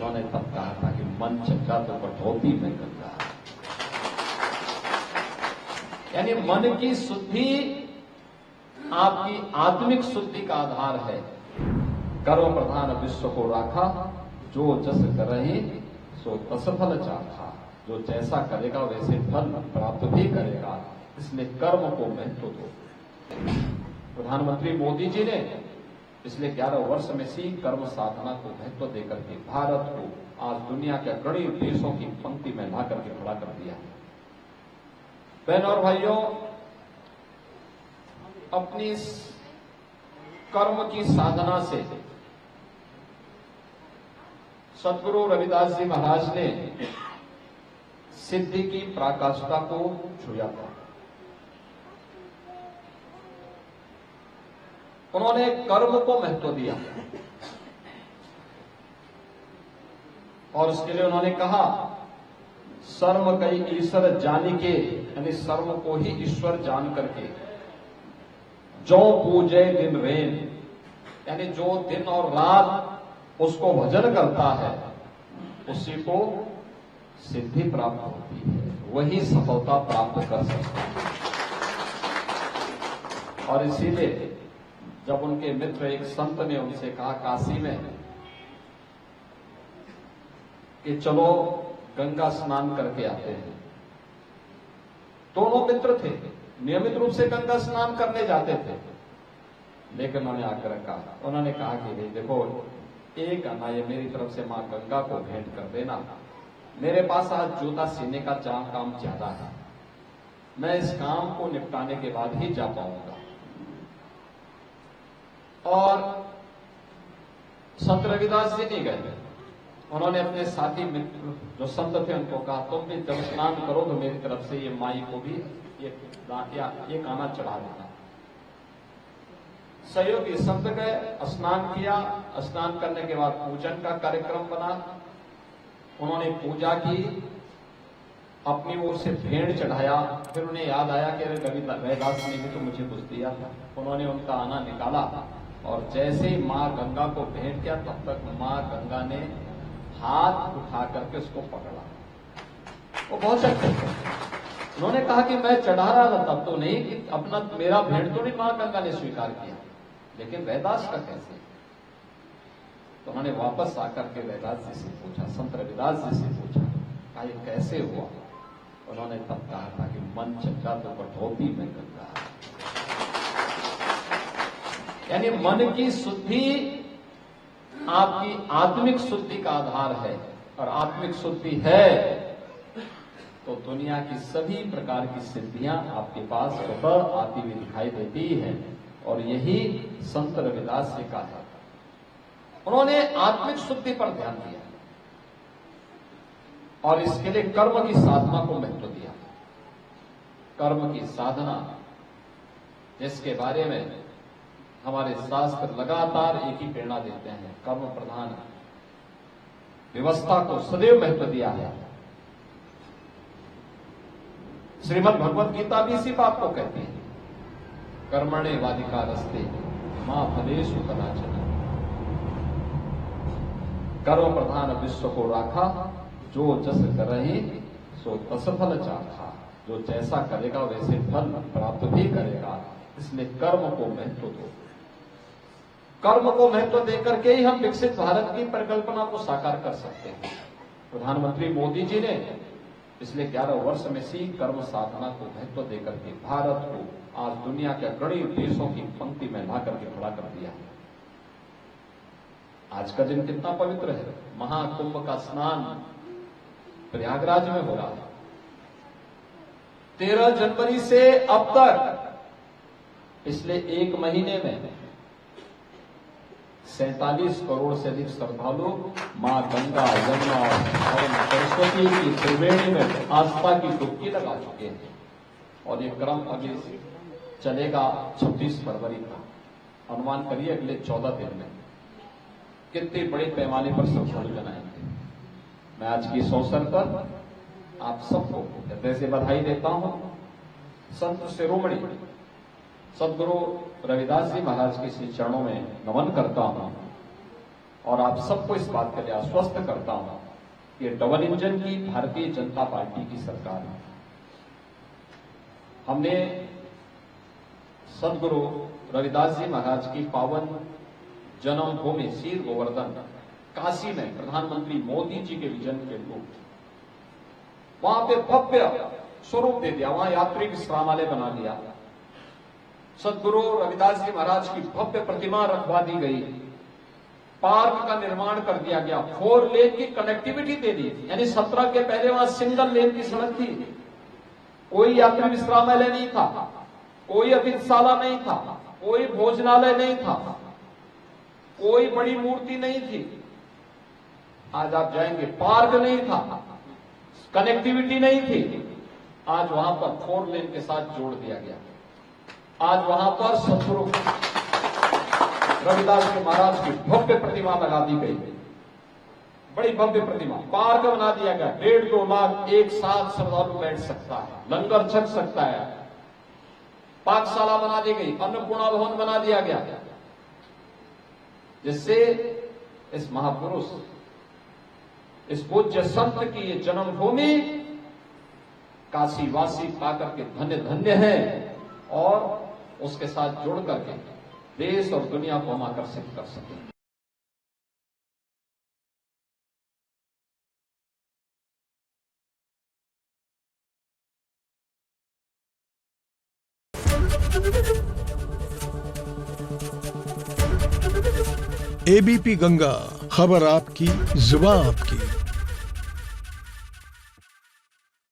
उन्होंने तब कहा था कि मन चंगा तो कटौती में गंगा। यानी मन की शुद्धि आपकी आत्मिक शुद्धि का आधार है। कर्म प्रधान विश्व को राखा, जो जस करहि सो तस फल चाखा। जो जैसा करेगा वैसे फल प्राप्त भी करेगा, इसलिए कर्म को महत्व दो। प्रधानमंत्री मोदी जी ने पिछले 11 वर्ष में सी कर्म साधना को महत्व देकर के भारत को आज दुनिया के गणित देशों की पंक्ति में ला करके खड़ा कर दिया। बहन और भाइयों, अपनी कर्म की साधना से सद्गुरु रविदास जी महाराज ने सिद्धि की पराकाष्ठा को छुआ था। उन्होंने कर्म को महत्व दिया और उसके लिए उन्होंने कहा, सर्व कई ईश्वर जानी के, यानी सर्व को ही ईश्वर जान करके, जो पूजे दिन रेन, यानी जो दिन और रात उसको भजन करता है उसी को सिद्धि प्राप्त होती है, वही सफलता प्राप्त कर सकता है। और इसीलिए जब उनके मित्र एक संत ने उनसे कहा काशी में कि चलो गंगा स्नान करके आते हैं, दोनों मित्र थे, नियमित रूप से गंगा स्नान करने जाते थे, लेकिन उन्होंने आकर कहा, उन्होंने कहा कि भाई देखो, एक आना ये मेरी तरफ से मां गंगा को भेंट कर देना, मेरे पास आज जूता सीने का काम ज्यादा है, मैं इस काम को निपटाने के बाद ही जा पाऊंगा। और संत रविदास जी नहीं गए, उन्होंने अपने साथी मित्र जो संत थे उनको कहा, तुम भी जब स्नान करो तो मेरी तरफ से ये माई को भी ये काना चढ़ा देना। सहयोगी संत गए, स्नान किया, स्नान करने के बाद पूजन का कार्यक्रम बना, उन्होंने पूजा की, अपनी ओर से भेंट चढ़ाया। फिर उन्हें याद आया कि रविदास ने भी तो मुझे कुछ दिया था। उन्होंने उनका आना निकाला और जैसे ही मां गंगा को भेंट किया, तब तक मां गंगा ने हाथ उठा करके उसको पकड़ा। वो बहुत अच्छे थे। उन्होंने कहा कि मैं चढ़ा रहा था तब तो नहीं, कि अपना मेरा भेंट तो नहीं मां गंगा ने स्वीकार किया, लेकिन रविदास का कैसे? तो उन्होंने वापस आकर के रविदास जी से पूछा, संत रविदास जी से पूछा, कहा ये कैसे हुआ? उन्होंने तब कहा था कि मन चंगा तो कटौती में गंगा। यानी मन की शुद्धि आपकी आत्मिक शुद्धि का आधार है, और आत्मिक शुद्धि है तो दुनिया की सभी प्रकार की सिद्धियां आपके पास स्वतः आती हुई दिखाई देती है। और यही संत रविदास जी का है। उन्होंने आत्मिक शुद्धि पर ध्यान दिया और इसके लिए कर्म की साधना को महत्व दिया। कर्म की साधना, जिसके बारे में हमारे शास्त्र लगातार एक ही प्रेरणा देते हैं, कर्म प्रधान व्यवस्था को सदैव महत्व दिया है। श्रीमद् भगवत गीता भी इसी बात को कहती है, कर्मणे वाधिकारस्ते मां फलेषु कदाचन। कर्म प्रधान विश्व को राखा, जो जस करहि सो तस फल चाखा। जो जैसा करेगा वैसे फल प्राप्त भी करेगा, इसलिए कर्म को महत्व दो। कर्म को महत्व देकर के ही हम विकसित भारत की परिकल्पना को साकार कर सकते हैं। प्रधानमंत्री मोदी जी ने पिछले 11 वर्ष में सी कर्म साधना को महत्व देकर के भारत को आज दुनिया के गणित देशों की पंक्ति में ला करके खड़ा कर दिया। आज का दिन कितना पवित्र है, महाकुंभ का स्नान प्रयागराज में हो रहा है। 13 जनवरी से अब तक पिछले एक महीने में 47 करोड़ से अधिक श्रद्धालु मां गंगा, यमुना और सरस्वती की त्रिवेणी में आस्था की डुबकी लगा चुके हैं। और ये क्रम अभी चलेगा 26 फरवरी का। अनुमान करिए अगले 14 दिन में कितने बड़े पैमाने पर श्रद्धालु जनाएंगे। मैं आज की इस अवसर पर आप सबको हृदय से बधाई देता हूं। संत शिरोमणि सद्गुरु रविदास जी महाराज के श्री चरणों में नमन करता हूं और आप सबको इस बात के लिए आश्वस्त करता हूं कि ये डबल इंजन की भारतीय जनता पार्टी की सरकार है। हमने सदगुरु रविदास जी महाराज की पावन जन्मभूमि सीर गोवर्धन काशी में प्रधानमंत्री मोदी जी के विजन के अनुरूप वहां पे भव्य स्वरूप दे दिया, वहां यात्री विश्रामालय बना दिया, सदगुरु रविदास जी महाराज की भव्य प्रतिमा रखवा दी गई, पार्क का निर्माण कर दिया गया, 4 लेन की कनेक्टिविटी दे दी। यानी 17 के पहले वहां सिंगल लेन की सड़क थी, कोई यात्री विश्रामालय नहीं था, कोई अतिथिशाला नहीं था, कोई भोजनालय नहीं था, कोई बड़ी मूर्ति नहीं थी। आज आप जाएंगे, पार्क नहीं था, कनेक्टिविटी नहीं थी। आज वहां पर 4 लेन के साथ जोड़ दिया गया। आज वहां पर सदगुरु रविदास जी महाराज की भव्य प्रतिमा लगा दी गई, बड़ी भव्य प्रतिमा, पार्क बना दिया गया, 1.5-2 लाख एक साथ श्रद्धालु बैठ सकता है, लंगर छक सकता है, पाकशाला बना दी गई, अन्नपूर्णा भवन बना दिया गया, जिससे इस महापुरुष, इस पूज्य संत की ये जन्मभूमि काशीवासी पाकर के धन्य धन्य है और उसके साथ जुड़ करके देश और दुनिया को हम आकर्षित कर सकें। एबीपी गंगा, खबर आपकी, जुबान आपकी।